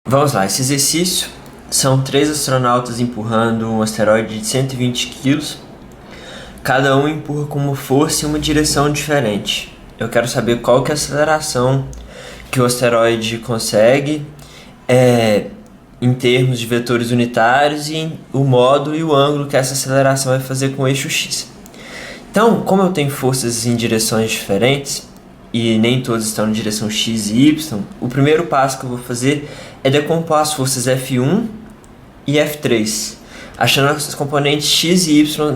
Vamos lá, esse exercício são 3 astronautas empurrando um asteroide de 120 kg. Cada um empurra com uma força em uma direção diferente. Eu quero saber qual que é a aceleração que o asteroide consegue em termos de vetores unitários e o modo e o ângulo que essa aceleração vai fazer com o eixo x. Então, como eu tenho forças em direções diferentes, e nem todas estão na direção x e y, o primeiro passo que eu vou fazer é decompor as forças F1 e F3, achando as componentes x e y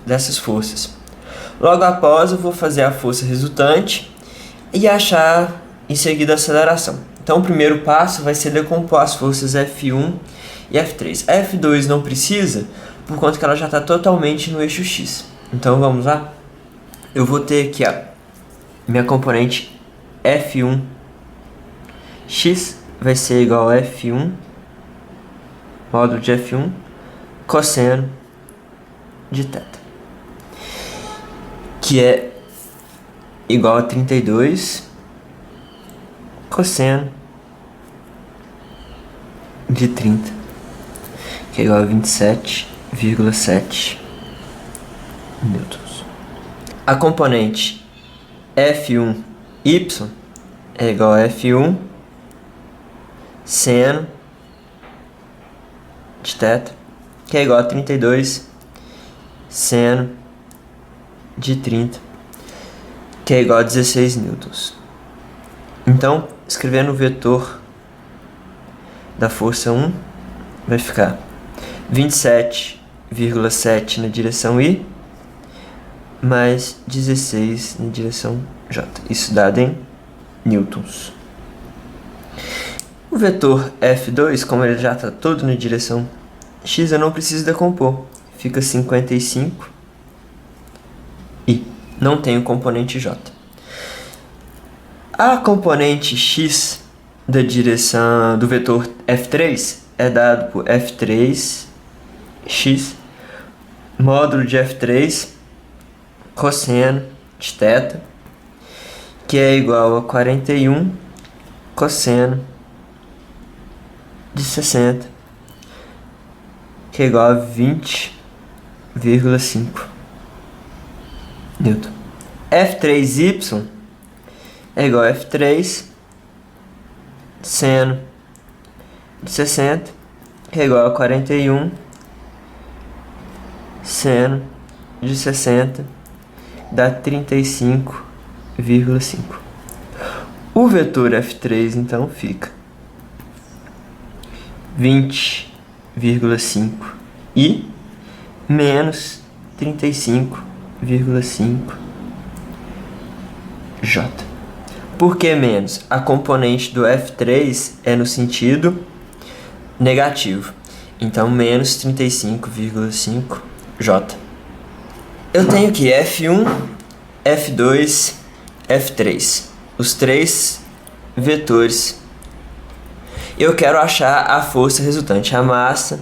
dessas forças. Logo após, eu vou fazer a força resultante e achar em seguida a aceleração. Então, o primeiro passo vai ser decompor as forças F1 e F3. A F2 não precisa, por conta que ela já está totalmente no eixo x. Então, vamos lá? Eu vou ter aqui minha componente F1 x vai ser igual a F1 módulo de F1 cosseno de θ, que é igual a 32 cosseno de 30, que é igual a 27,7 newtons. A componente F1y é igual a F1 seno de θ, que é igual a 32 seno de 30, que é igual a 16 newtons. Então, escrevendo o vetor da força 1, vai ficar 27,7 na direção y, mais 16 na direção j. Isso dado em newtons. O vetor F2, como ele já está todo na direção x, eu não preciso decompor. Fica 55 e não tem o componente j. A componente x da direção do vetor F3 é dado por F3x módulo de F3 cosseno de θ, que é igual a 41 cosseno de 60, que é igual a 20,5 newton. F3y é igual a F3 seno de 60, que é igual a 41 seno de 60, dá 35,5. O vetor F3 então fica 20,5 e menos 35,5 j. Por que menos? A componente do F3 é no sentido negativo. Então, menos 35,5 j. Eu tenho aqui F1, F2, F3. Os 3 vetores. Eu quero achar a força resultante. A massa,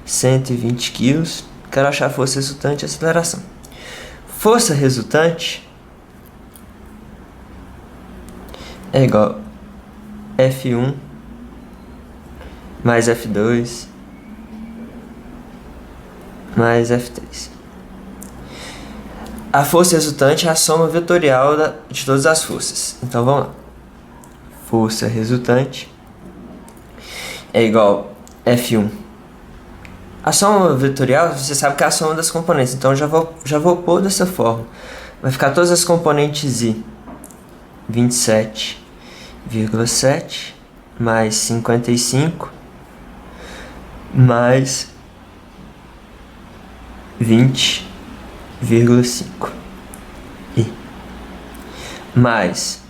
120 kg. Quero achar a força resultante e a aceleração. Força resultante é igual a F1 mais F2 mais F3. A força resultante é a soma vetorial de todas as forças. Então vamos lá. Força resultante é igual a F1. A soma vetorial, você sabe que é a soma das componentes. Então já vou pôr dessa forma. Vai ficar todas as componentes I. 27,7 mais 55 mais 20,5 e mais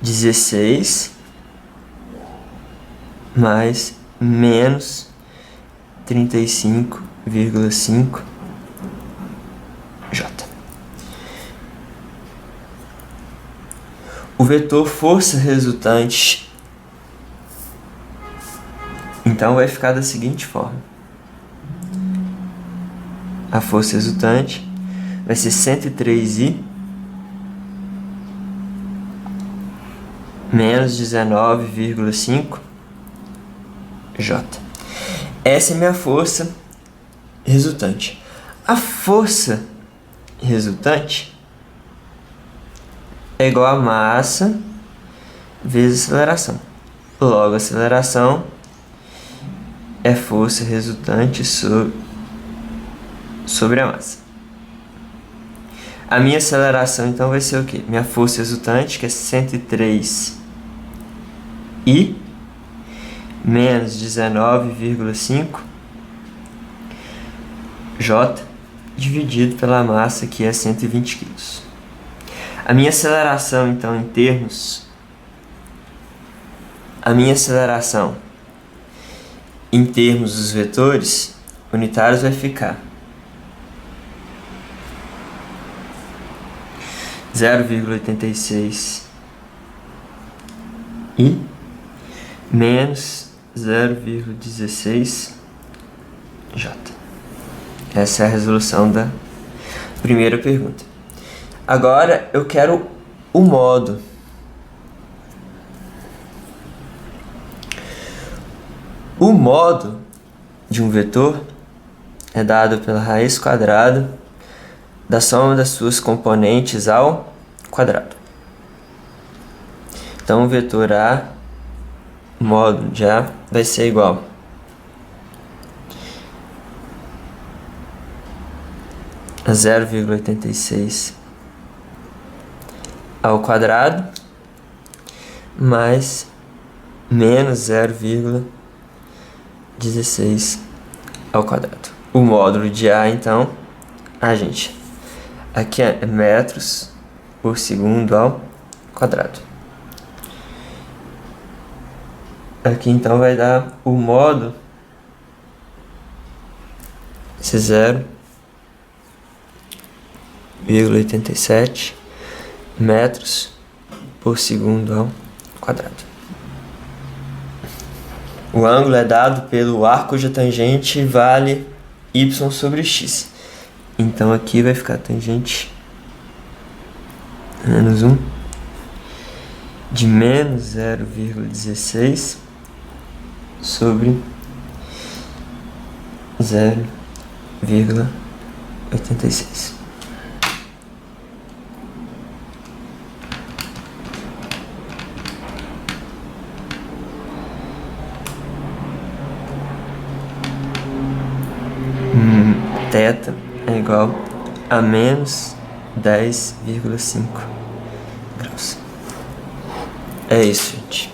16 mais menos 35,5 j. O vetor força resultante então vai ficar da seguinte forma: a força resultante vai ser 103i menos 19,5 J. Essa é minha força resultante. A força resultante é igual a massa vezes aceleração. Logo, a aceleração é força resultante sobre a massa. A minha aceleração, então, vai ser o quê? Minha força resultante, que é 103 I menos 19,5 J dividido pela massa, que é 120 kg. A minha aceleração, então, em termos dos vetores unitários vai ficar 0,86 I menos 0,16 J. Essa é a resolução da primeira pergunta. Agora eu quero o modo. O modo de um vetor é dado pela raiz quadrada da soma das suas componentes ao quadrado. Então o vetor A, modo de A, vai ser igual a 0,86 ao quadrado mais menos 0,16 ao quadrado. O módulo de A, então, aqui é metros por segundo ao quadrado. Aqui, então, vai dar o módulo, esse 0,87 metros por segundo ao quadrado. O ângulo é dado pelo ar cuja tangente vale y sobre x. Então aqui vai ficar tangente menos 1 de menos 0,16 sobre 0,86. Θ é igual a menos 10,5 graus. É isso, gente.